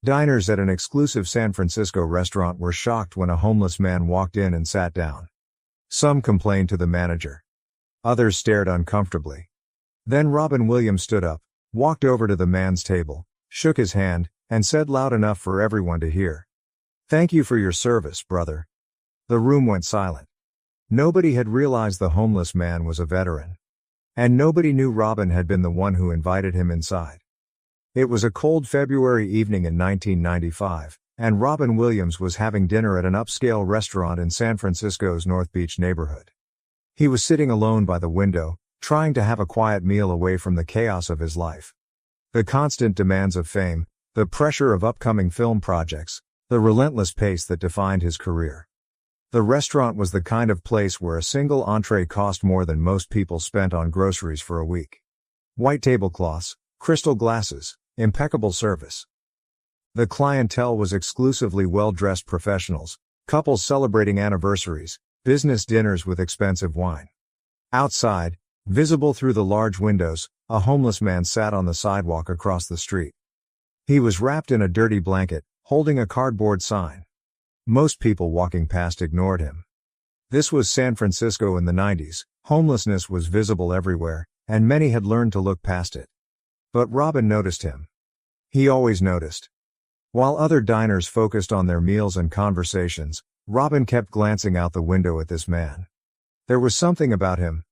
Diners at an exclusive San Francisco restaurant were shocked when a homeless man walked in and sat down. Some complained to the manager. Others stared uncomfortably. Then Robin Williams stood up, walked over to the man's table, shook his hand, and said loud enough for everyone to hear, "Thank you for your service, brother." The room went silent. Nobody had realized the homeless man was a veteran. And nobody knew Robin had been the one who invited him inside. It was a cold February evening in 1995, and Robin Williams was having dinner at an upscale restaurant in San Francisco's North Beach neighborhood. He was sitting alone by the window, trying to have a quiet meal away from the chaos of his life. The constant demands of fame, the pressure of upcoming film projects, the relentless pace that defined his career. The restaurant was the kind of place where a single entree cost more than most people spent on groceries for a week. White tablecloths, crystal glasses, impeccable service. The clientele was exclusively well-dressed professionals, couples celebrating anniversaries, business dinners with expensive wine. Outside, visible through the large windows, a homeless man sat on the sidewalk across the street. He was wrapped in a dirty blanket, holding a cardboard sign. Most people walking past ignored him. This was San Francisco in the 90s, homelessness was visible everywhere, and many had learned to look past it. But Robin noticed him. He always noticed. While other diners focused on their meals and conversations, Robin kept glancing out the window at this man. There was something about him.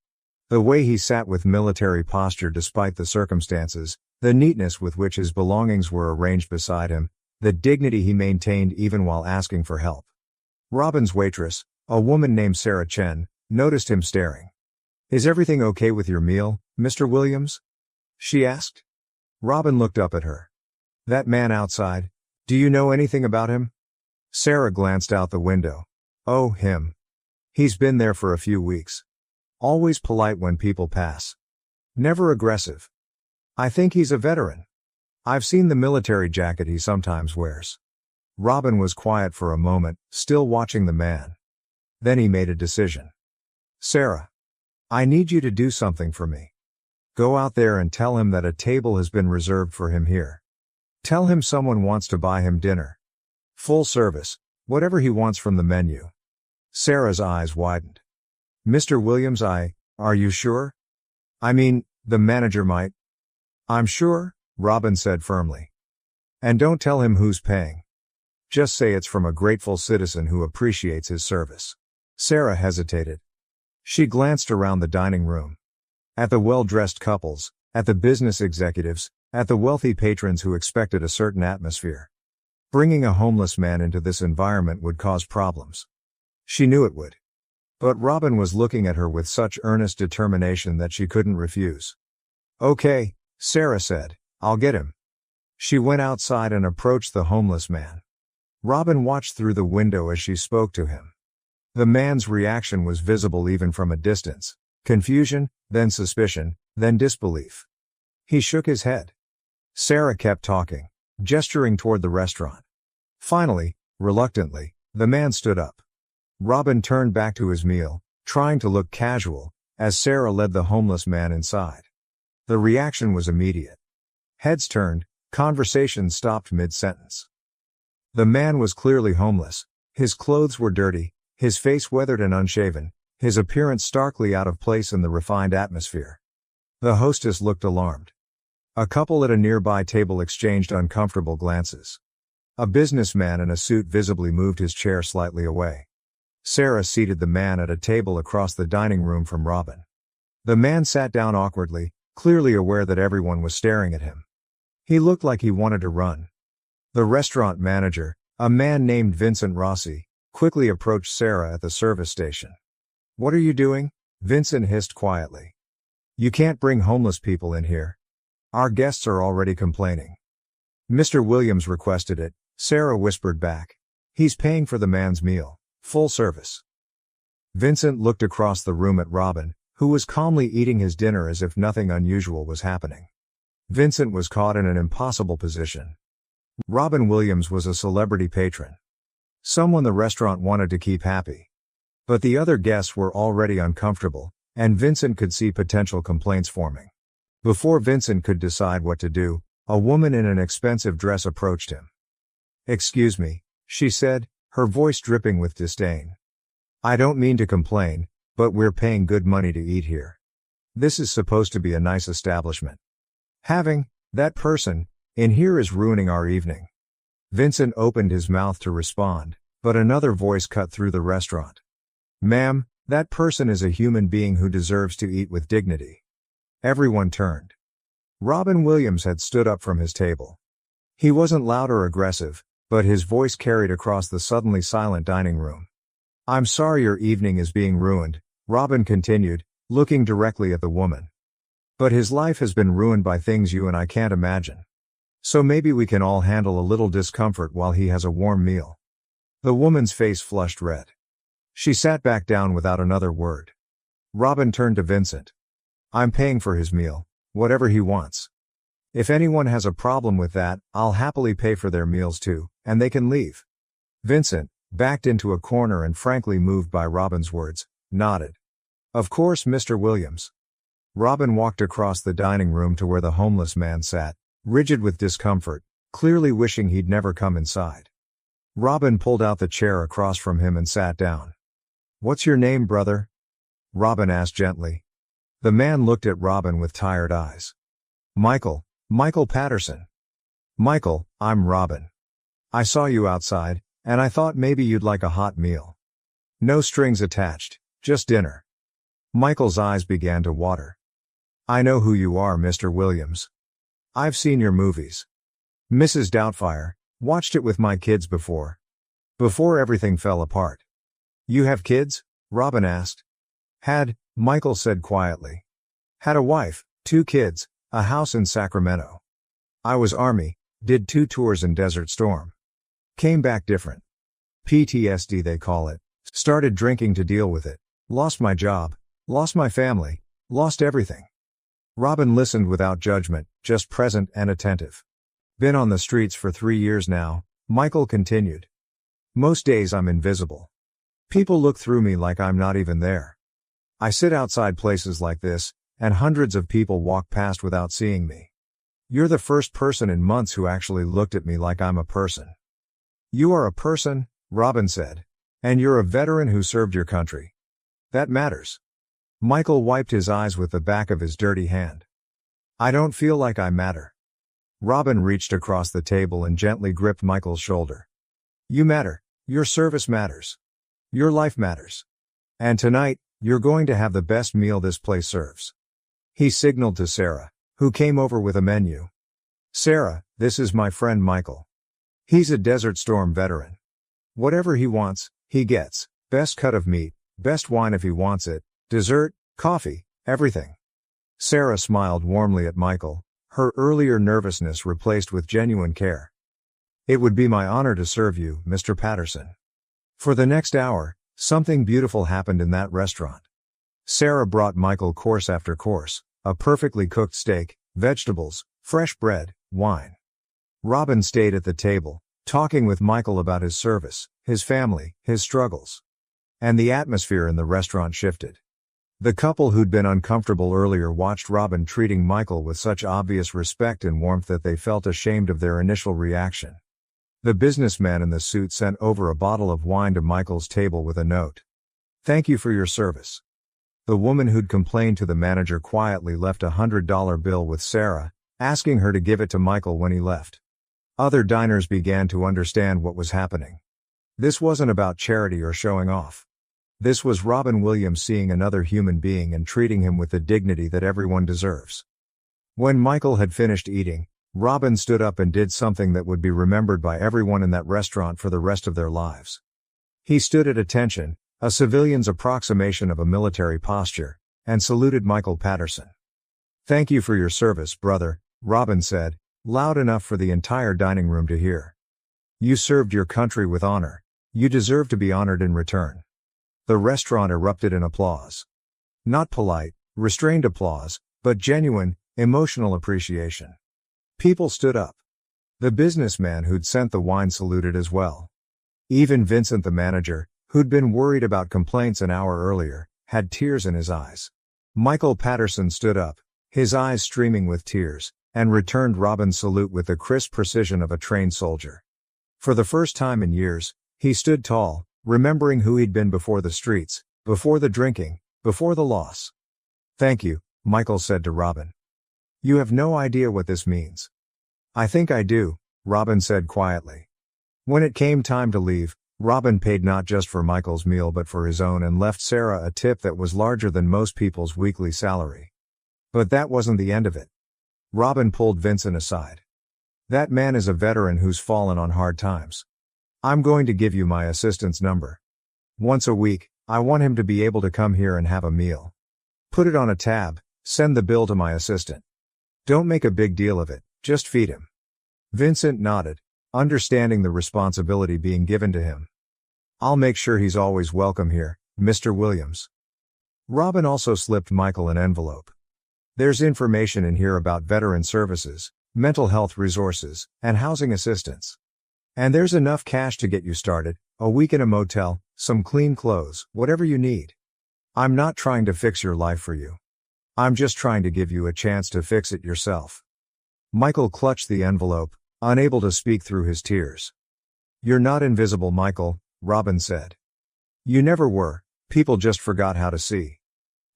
The way he sat with military posture despite the circumstances, the neatness with which his belongings were arranged beside him, the dignity he maintained even while asking for help. Robin's waitress, a woman named Sarah Chen, noticed him staring. "Is everything okay with your meal, Mr. Williams?" she asked. Robin looked up at her. "That man outside, do you know anything about him?" Sarah glanced out the window. "Oh, him. He's been there for a few weeks. Always polite when people pass. Never aggressive. I think he's a veteran. I've seen the military jacket he sometimes wears." Robin was quiet for a moment, still watching the man. Then he made a decision. "Sarah, I need you to do something for me. Go out there and tell him that a table has been reserved for him here. Tell him someone wants to buy him dinner. Full service, whatever he wants from the menu." Sarah's eyes widened. "Mr. Williams, are you sure? I mean, the manager might." "I'm sure," Robin said firmly. "And don't tell him who's paying. Just say it's from a grateful citizen who appreciates his service." Sarah hesitated. She glanced around the dining room. At the well-dressed couples, at the business executives, at the wealthy patrons who expected a certain atmosphere. Bringing a homeless man into this environment would cause problems. She knew it would. But Robin was looking at her with such earnest determination that she couldn't refuse. "Okay," Sarah said, "I'll get him." She went outside and approached the homeless man. Robin watched through the window as she spoke to him. The man's reaction was visible even from a distance. Confusion, then suspicion, then disbelief. He shook his head. Sarah kept talking, gesturing toward the restaurant. Finally, reluctantly, the man stood up. Robin turned back to his meal, trying to look casual, as Sarah led the homeless man inside. The reaction was immediate. Heads turned, conversation stopped mid-sentence. The man was clearly homeless. His clothes were dirty, his face weathered and unshaven, his appearance starkly out of place in the refined atmosphere. The hostess looked alarmed. A couple at a nearby table exchanged uncomfortable glances. A businessman in a suit visibly moved his chair slightly away. Sarah seated the man at a table across the dining room from Robin. The man sat down awkwardly, clearly aware that everyone was staring at him. He looked like he wanted to run. The restaurant manager, a man named Vincent Rossi, quickly approached Sarah at the service station. "What are you doing?" Vincent hissed quietly. "You can't bring homeless people in here. Our guests are already complaining." "Mr. Williams requested it," Sarah whispered back. "He's paying for the man's meal. Full service." Vincent looked across the room at Robin, who was calmly eating his dinner as if nothing unusual was happening. Vincent was caught in an impossible position. Robin Williams was a celebrity patron. Someone the restaurant wanted to keep happy. But the other guests were already uncomfortable, and Vincent could see potential complaints forming. Before Vincent could decide what to do, a woman in an expensive dress approached him. "Excuse me," she said, her voice dripping with disdain. "I don't mean to complain, but we're paying good money to eat here. This is supposed to be a nice establishment. Having that person in here is ruining our evening." Vincent opened his mouth to respond, but another voice cut through the restaurant. "Ma'am, that person is a human being who deserves to eat with dignity." Everyone turned. Robin Williams had stood up from his table. He wasn't loud or aggressive, but his voice carried across the suddenly silent dining room. "I'm sorry your evening is being ruined," Robin continued, looking directly at the woman. "But his life has been ruined by things you and I can't imagine. So maybe we can all handle a little discomfort while he has a warm meal." The woman's face flushed red. She sat back down without another word. Robin turned to Vincent. "I'm paying for his meal, whatever he wants. If anyone has a problem with that, I'll happily pay for their meals too, and they can leave." Vincent, backed into a corner and frankly moved by Robin's words, nodded. "Of course, Mr. Williams." Robin walked across the dining room to where the homeless man sat, rigid with discomfort, clearly wishing he'd never come inside. Robin pulled out the chair across from him and sat down. "What's your name, brother?" Robin asked gently. The man looked at Robin with tired eyes. Michael Patterson." "Michael, I'm Robin. I saw you outside, and I thought maybe you'd like a hot meal. No strings attached, just dinner." Michael's eyes began to water. "I know who you are, Mr. Williams. I've seen your movies. Mrs. Doubtfire, watched it with my kids before everything fell apart." "You have kids?" Robin asked. "Had," Michael said quietly. "Had a wife, 2 kids, a house in Sacramento. I was Army, did 2 tours in Desert Storm. Came back different. PTSD they call it. Started drinking to deal with it. Lost my job, lost my family, lost everything." Robin listened without judgment, just present and attentive. "Been on the streets for 3 years now," Michael continued. "Most days I'm invisible. People look through me like I'm not even there. I sit outside places like this, and hundreds of people walk past without seeing me. You're the first person in months who actually looked at me like I'm a person." "You are a person," Robin said. "And you're a veteran who served your country. That matters." Michael wiped his eyes with the back of his dirty hand. "I don't feel like I matter." Robin reached across the table and gently gripped Michael's shoulder. "You matter. Your service matters. Your life matters. And tonight, you're going to have the best meal this place serves." He signaled to Sarah, who came over with a menu. "Sarah, this is my friend Michael. He's a Desert Storm veteran. Whatever he wants, he gets. Best cut of meat, best wine if he wants it, dessert, coffee, everything." Sarah smiled warmly at Michael, her earlier nervousness replaced with genuine care. "It would be my honor to serve you, Mr. Patterson." For the next hour, something beautiful happened in that restaurant. Sarah brought Michael course after course, a perfectly cooked steak, vegetables, fresh bread, wine. Robin stayed at the table, talking with Michael about his service, his family, his struggles. And the atmosphere in the restaurant shifted. The couple who'd been uncomfortable earlier watched Robin treating Michael with such obvious respect and warmth that they felt ashamed of their initial reaction. The businessman in the suit sent over a bottle of wine to Michael's table with a note. "Thank you for your service." The woman who'd complained to the manager quietly left a $100 bill with Sarah, asking her to give it to Michael when he left. Other diners began to understand what was happening. This wasn't about charity or showing off. This was Robin Williams seeing another human being and treating him with the dignity that everyone deserves. When Michael had finished eating, Robin stood up and did something that would be remembered by everyone in that restaurant for the rest of their lives. He stood at attention, a civilian's approximation of a military posture, and saluted Michael Patterson. "Thank you for your service, brother," Robin said, loud enough for the entire dining room to hear. "You served your country with honor. You deserve to be honored in return." The restaurant erupted in applause. Not polite, restrained applause, but genuine, emotional appreciation. People stood up. The businessman who'd sent the wine saluted as well. Even Vincent the manager, who'd been worried about complaints an hour earlier, had tears in his eyes. Michael Patterson stood up, his eyes streaming with tears, and returned Robin's salute with the crisp precision of a trained soldier. For the first time in years, he stood tall, remembering who he'd been before the streets, before the drinking, before the loss. "Thank you," Michael said to Robin. "You have no idea what this means." "I think I do," Robin said quietly. When it came time to leave, Robin paid not just for Michael's meal but for his own and left Sarah a tip that was larger than most people's weekly salary. But that wasn't the end of it. Robin pulled Vincent aside. "That man is a veteran who's fallen on hard times. I'm going to give you my assistant's number. Once a week, I want him to be able to come here and have a meal. Put it on a tab, send the bill to my assistant. Don't make a big deal of it, just feed him." Vincent nodded, understanding the responsibility being given to him. "I'll make sure he's always welcome here, Mr. Williams." Robin also slipped Michael an envelope. "There's information in here about veteran services, mental health resources, and housing assistance. And there's enough cash to get you started, a week in a motel, some clean clothes, whatever you need. I'm not trying to fix your life for you. I'm just trying to give you a chance to fix it yourself." Michael clutched the envelope, unable to speak through his tears. "You're not invisible, Michael," Robin said. "You never were, people just forgot how to see.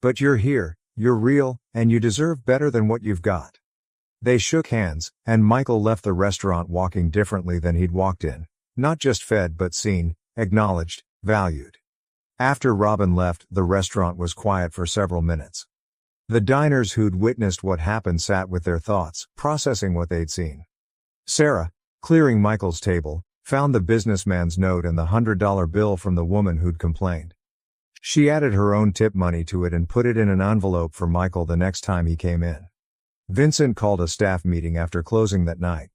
But you're here, you're real, and you deserve better than what you've got." They shook hands, and Michael left the restaurant walking differently than he'd walked in, not just fed but seen, acknowledged, valued. After Robin left, the restaurant was quiet for several minutes. The diners who'd witnessed what happened sat with their thoughts, processing what they'd seen. Sarah, clearing Michael's table, found the businessman's note and the $100 bill from the woman who'd complained. She added her own tip money to it and put it in an envelope for Michael the next time he came in. Vincent called a staff meeting after closing that night.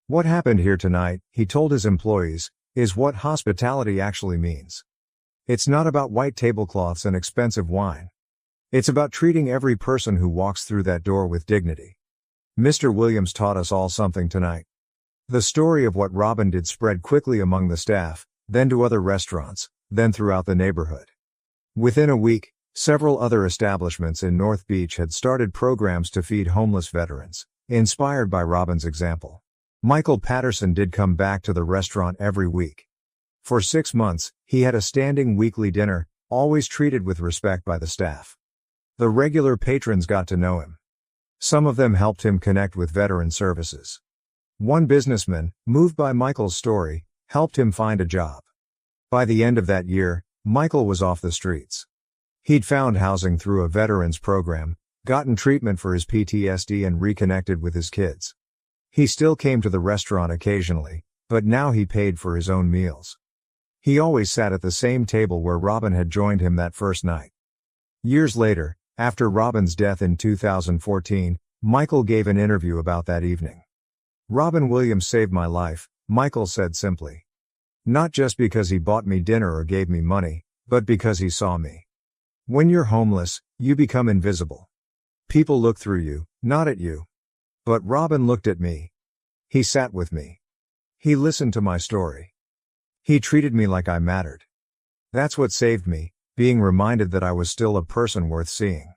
"What happened here tonight," he told his employees, "is what hospitality actually means. It's not about white tablecloths and expensive wine. It's about treating every person who walks through that door with dignity. Mr. Williams taught us all something tonight." The story of what Robin did spread quickly among the staff, then to other restaurants, then throughout the neighborhood. Within a week, several other establishments in North Beach had started programs to feed homeless veterans, inspired by Robin's example. Michael Patterson did come back to the restaurant every week. For 6 months, he had a standing weekly dinner, always treated with respect by the staff. The regular patrons got to know him. Some of them helped him connect with veteran services. One businessman, moved by Michael's story, helped him find a job. By the end of that year, Michael was off the streets. He'd found housing through a veterans program, gotten treatment for his PTSD and reconnected with his kids. He still came to the restaurant occasionally, but now he paid for his own meals. He always sat at the same table where Robin had joined him that first night. Years later, after Robin's death in 2014, Michael gave an interview about that evening. "Robin Williams saved my life," Michael said simply. "Not just because he bought me dinner or gave me money, but because he saw me. When you're homeless, you become invisible. People look through you, not at you. But Robin looked at me. He sat with me. He listened to my story. He treated me like I mattered. That's what saved me, being reminded that I was still a person worth seeing."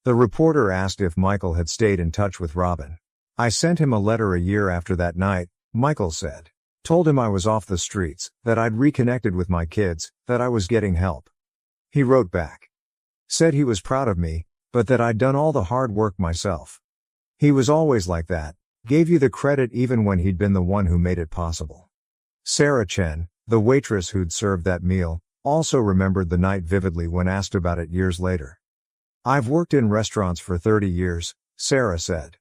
The reporter asked if Michael had stayed in touch with Robin. "I sent him a letter a year after that night," Michael said. "Told him I was off the streets, that I'd reconnected with my kids, that I was getting help. He wrote back. Said he was proud of me, but that I'd done all the hard work myself. He was always like that, gave you the credit even when he'd been the one who made it possible." Sarah Chen, the waitress who'd served that meal, also remembered the night vividly when asked about it years later. "I've worked in restaurants for 30 years, Sarah said.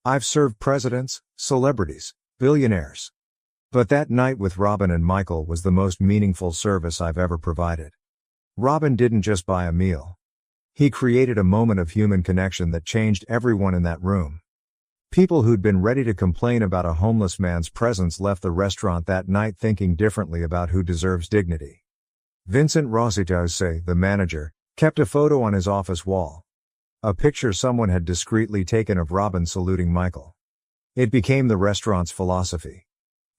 I've served presidents, celebrities, billionaires. But that night with Robin and Michael was the most meaningful service I've ever provided. Robin didn't just buy a meal. He created a moment of human connection that changed everyone in that room." People who'd been ready to complain about a homeless man's presence left the restaurant that night thinking differently about who deserves dignity. Vincent Rositose, the manager, kept a photo on his office wall. A picture someone had discreetly taken of Robin saluting Michael. It became the restaurant's philosophy.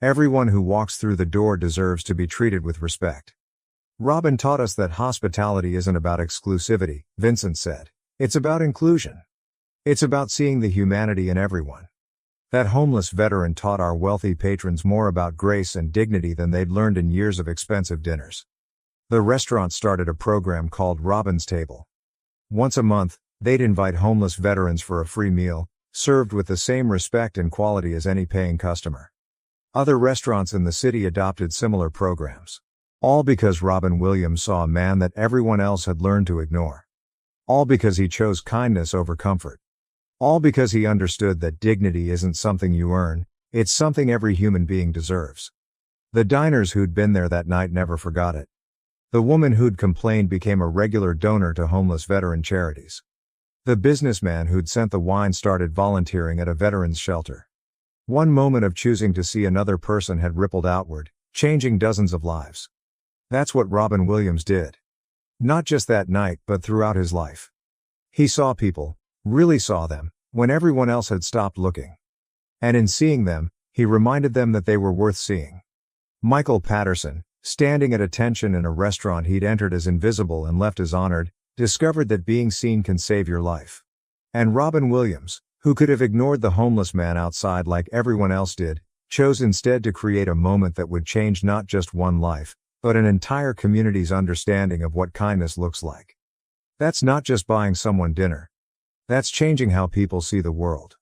Everyone who walks through the door deserves to be treated with respect. "Robin taught us that hospitality isn't about exclusivity," Vincent said. "It's about inclusion. It's about seeing the humanity in everyone." That homeless veteran taught our wealthy patrons more about grace and dignity than they'd learned in years of expensive dinners. The restaurant started a program called Robin's Table. Once a month, they'd invite homeless veterans for a free meal, served with the same respect and quality as any paying customer. Other restaurants in the city adopted similar programs. All because Robin Williams saw a man that everyone else had learned to ignore. All because he chose kindness over comfort. All because he understood that dignity isn't something you earn, it's something every human being deserves. The diners who'd been there that night never forgot it. The woman who'd complained became a regular donor to homeless veteran charities. The businessman who'd sent the wine started volunteering at a veterans shelter. One moment of choosing to see another person had rippled outward, changing dozens of lives. That's what Robin Williams did. Not just that night, but throughout his life. He saw people, really saw them, when everyone else had stopped looking. And in seeing them, he reminded them that they were worth seeing. Michael Patterson, standing at attention in a restaurant he'd entered as invisible and left as honored, discovered that being seen can save your life. And Robin Williams, who could have ignored the homeless man outside like everyone else did, chose instead to create a moment that would change not just one life, but an entire community's understanding of what kindness looks like. That's not just buying someone dinner. That's changing how people see the world.